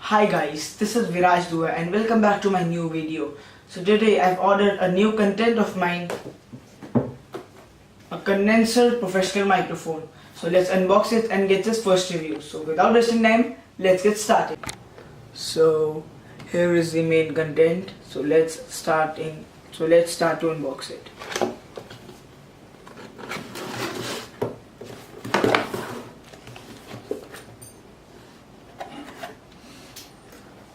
Hi guys, this is Viraj Dua and welcome back to my new video. So today I've ordered a new content of mine, a condenser professional microphone. So let's unbox it and get this first review. So without wasting time, let's get started. So here is the main content. So let's start to unbox it.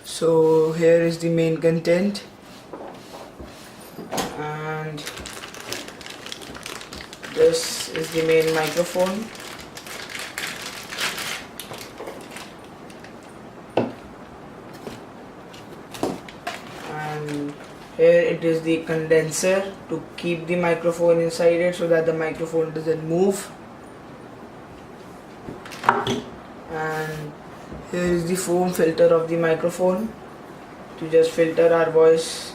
So here is the main content, and this is the main microphone. And here it is the condenser to keep the microphone inside it so that the microphone doesn't move. And here is the foam filter of the microphone to just filter our voice.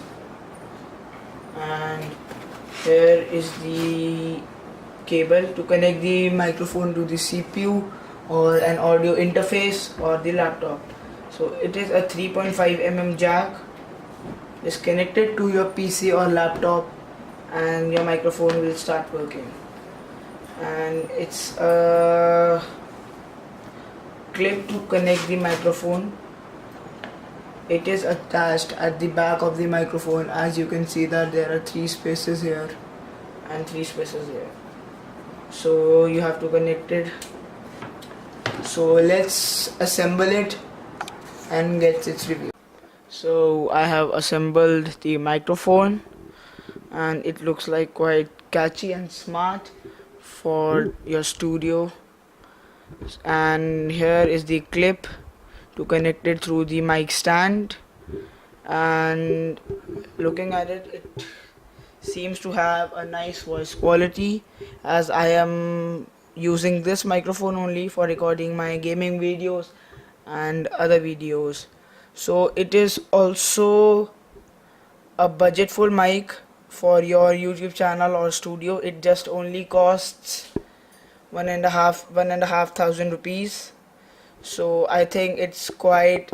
And here is the cable to connect the microphone to the CPU or an audio interface or the laptop. So it is a 3.5 mm jack. It's connected to your PC or laptop and your microphone will start working. And it's a clip to connect the microphone. It is attached at the back of the microphone. As you can see that there are 3 spaces here and 3 spaces here. So you have to connect it. So let's assemble it and get its review. So I have assembled the microphone and it looks like quite catchy and smart for your studio. And here is the clip to connect it through the mic stand, and looking at it, it seems to have a nice voice quality, as I am using this microphone only for recording my gaming videos and other videos. So it is also a budgetful mic for your YouTube channel or studio. It just only costs one and a half thousand rupees. So I think it's quite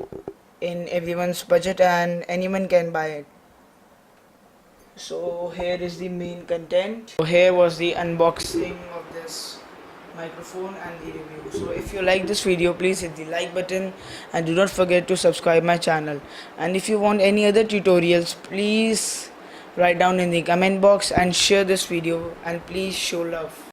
in everyone's budget and anyone can buy it. So here is the main content. So here was the unboxing of this microphone and the review. So if you like this video, please hit the like button and do not forget to subscribe my channel. And if you want any other tutorials, please write down in the comment box and share this video, and please show love.